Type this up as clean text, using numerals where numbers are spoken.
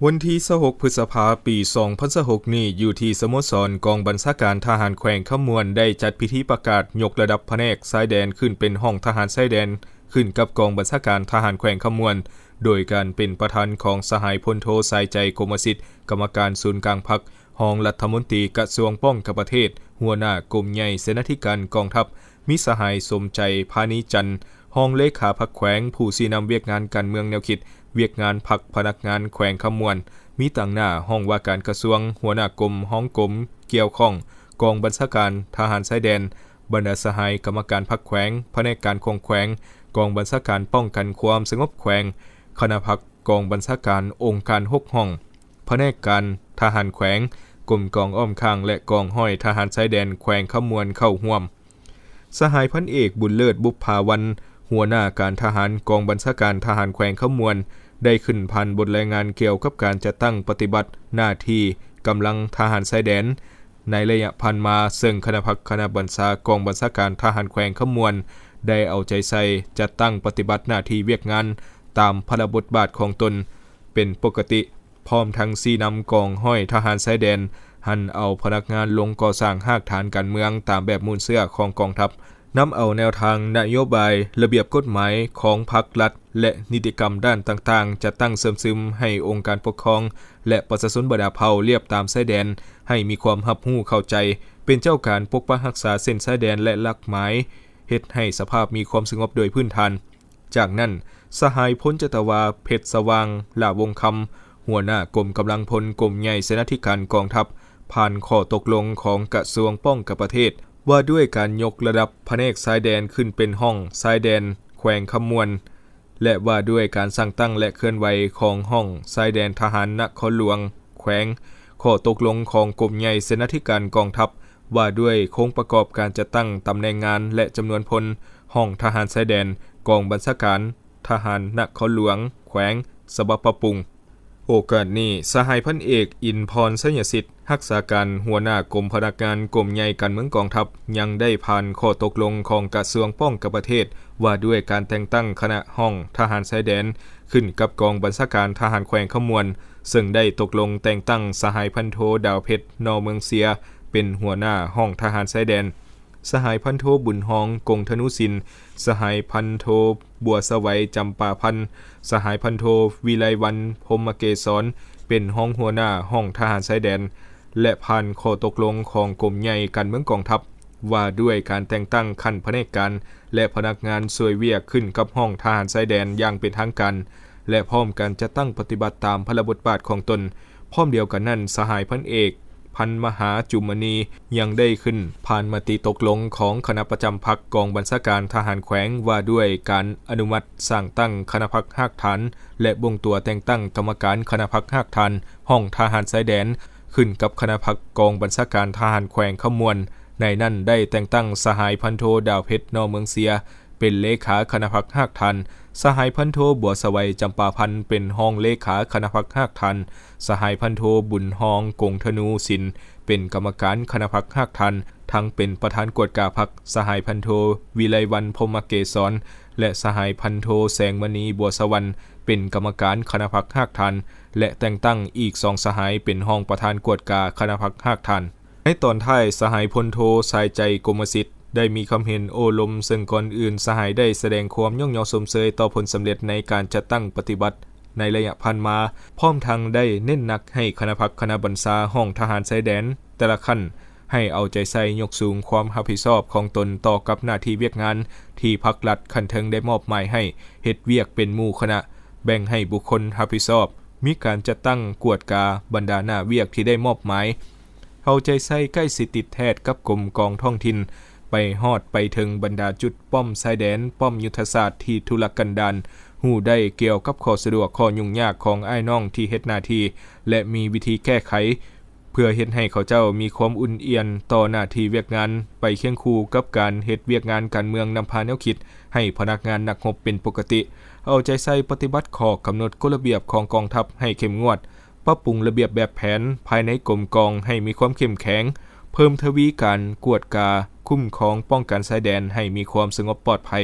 วันที่26พฤษภาคมปี2026นี้อยู่ที่สโมสรกองบัญชาการทหารแขวงขมวนได้จัดพิธีประกาศยกระดับแผนกชายแดนขึ้นเป็นห้องทหารชายแดนขึ้นกับกองบัญชาการทหารแขวงขมวนโดยการเป็นประธานของสหายพลโทสายใจกรมสิทธิ์กรรมการศูนย์กลางพรรครองรัฐมนตรีกระทรวงป้องกันประเทศหัวหน้ากรมใหญ่เสนาธิการกองทัพมิสหายสมใจพานิจันทร์รองเลขาพรรคแขวงผู้ชี้นำเวียกงานการเมืองแนวคิดเวียกงานพรรคพนักงานแขวงขมวนมีต่างหน้าห้องว่าการกระทรวงหัวหน้ากรมห้องกรมเกี่ยวข้องกองบัญชาการทหารชายแดนบรรดาสหายกรรมการพรรคแขวงแผนกการคงแขวงกองบัญชาการป้องกันความสงบแขวงคณะพรรคกองบัญชาการองค์การ6ห้องแผนกการทหารแขวงกรมกองอ้อมข้างและกองห้อยทหารชายแดนแขวงขมวนเข้าร่วมสหายพันเอกบุญเลิศบุพภาวันหัวหน้าการทหารกองบัญชาการทหารแขวงขมวนได้ขึ้นพันบทรายงานเกี่ยวกับการจัดตั้งปฏิบัติหน้าที่กำลังทหารชายแดนในระยะพันมาซึ่งคณะพรรคคณะบัญชากองบัญชาการทหารแขวงขมวนได้เอาใจใส่จัดตั้งปฏิบัติหน้าที่เวียกงานตามพระบทบาทของตนเป็นปกติพร้อมทั้งชี้นำกองห้อยทหารชายแดนหันเอาพนักงานลงก่อสร้างหากฐานการเมืองตามแบบมูลเสื้อของกองทัพนำเอาแนวทางนโยบายระเบียบกฎหมายของพรรครัฐและนิติกรรมด้านต่างๆจะตั้งเสริมซึมให้องค์การปกครองและประชาชนบรรดาเผ่าเรียบตามชายแดนให้มีความรับรู้เข้าใจเป็นเจ้าการปกปักรักษาเส้นชายแดนและหลักหมายเฮ็ดให้สภาพมีความสงบโดยพื้นฐานจากนั้นสหายพลจตวาเพชรสว่างลาวงคำหัวหน้ากรมกำลังพลกรมใหญ่เสนาธิการกองทัพผ่านข้อตกลงของกระทรวงป้องกันประเทศว่าด้วยการยกระดับแผนกชายแดนขึ้นเป็นห้องชายแดนแขวงขมวนและว่าด้วยการสร้างตั้งและเคลื่อนไหวของห้องชายแดนทหารนครหลวงแขวงข้อตกลงของกรมใหญ่เสนาธิการกองทัพว่าด้วยโครงประกอบการจัดตั้งตำแหน่งงานและจำนวนพลห้องทหารชายแดนกองบัญชาการทหารนครหลวงแขวงสบปรุงโอกาสนี้สหายพันเอกอินพรสัญญสิทธิ์รักษาการหัวหน้ากรมพนักงานกรมใหญ่การเมืองกองทัพยังได้ผ่านข้อตกลงของกระทรวงป้องกันประเทศว่าด้วยการแต่งตั้งคณะห้องทหารชายแดนขึ้นกับกองบัญชาการทหารแขวงขมวนซึ่งได้ตกลงแต่งตั้งสหายพันโทดาวเพชรนอเมืองเสียเป็นหัวหน้าห้องทหารชายแดนสหายพันโทบุญฮองกงธนุสินสหายพันโทบัวสวัยจำปาพันธ์สหายพันโทวิไลวันพรหมเกษรเป็นห้องหัวหน้าห้องทหารชายแดนและผ่านข้อตกลงของกรมใหญ่การเมืองกองทัพว่าด้วยการแต่งตั้งขั้นแผนกการและพนักงานช่วยเวียกขึ้นกับห้องทหารชายแดนอย่างเป็นทางการและพร้อมกันจะตั้งปฏิบัติตามพระบทบาทของตนพร้อมเดียวกันนั้นสหายพันเอกพันมหาจุมณียังได้ขึ้นผ่านมติตกลงของคณะประจำพรรคกองบัญชาการทหารแขวงว่าด้วยการอนุมัติสร้างตั้งคณะพรรคหากฐานและบ่งตัวแต่งตั้งกรรมการคณะพรรคหากฐานห้องทหารชายแดนขึ้นกับคณะพรรคกองบัญชาการทหารแขวงขมวนในนั้นได้แต่งตั้งสหายพันโทดาวเพชรนอเมืองเสียเป็นเลขาคณะพรรคหากฐานสหายพันโทบัวสวัยจำปาพันธ์เป็นห้องเลขาคณะพรรคหากฐานสหายพันโทบุญฮองกงธนูสินเป็นกรรมการคณะพรรคหากฐานทั้งเป็นประธานกวดกาพรรคสหายพันโทวิไลวันพรหมเกษรและสหายพันโทแสงมณีบัวสวรรค์เป็นกรรมการคณะพรรคหากฐานและแต่งตั้งอีก2สหายเป็นห้องประธานกวดกาคณะพรรคหากฐานในตอนท้ายสหายพลโทสายใจกรมสิทธิ์ได้มีความเห็นโอลมซึ่งก่อนอื่นสหายได้แสดงความย่องยอสมเสยต่อผลสำเร็จในการจัดตั้งปฏิบัติในระยะผ่านมาพร้อมทั้งได้เน้นหนักให้คณะพรรคคณะบัญชาห้องทหารชายแดนแต่ละขั้นให้เอาใจใส่ยกสูงความรับผิดชอบของตนต่อกับหน้าที่เวียกงานที่พรรครัฐคันเทิงได้มอบหมายให้เฮ็ดเวียกเป็นหมู่คณะแบ่งให้บุคคลรับผิดชอบมีการจัดตั้งกวดกาบรรดาหน้าเวียกที่ได้มอบหมายเอาใจใส่ใกล้สิติดแทศกับกรมกองท้องถิ่นไปฮอดไปถึงบรรดาจุดป้อมชายแดนป้อมยุทธศาสตร์ที่ทุรกันดารหูได้เกี่ยวกับข้อสะดวกข้อยุ่งยากของอ้ายน้องที่เฮ็ดหน้าที่และมีวิธีแก้ไขเพื่อเฮ็ดให้เขาเจ้ามีความอุ่นเอียนต่อหน้าที่เวียกงานไปเคียงคู่กับการเฮ็ดเวียกงานการเมืองนำพาแนวคิดให้พนักงานนักรบเป็นปกติเอาใจใส่ปฏิบัติข้อกำหนดกฎระเบียบของกองทัพให้เข้มงวดปรับปรุงระเบียบแบบแผนภายในกรมกองให้มีความเข้มแข็งเพิ่มทวีการกวดกาคุ้มครองป้องกันชายแดนให้มีความสงบปลอดภัย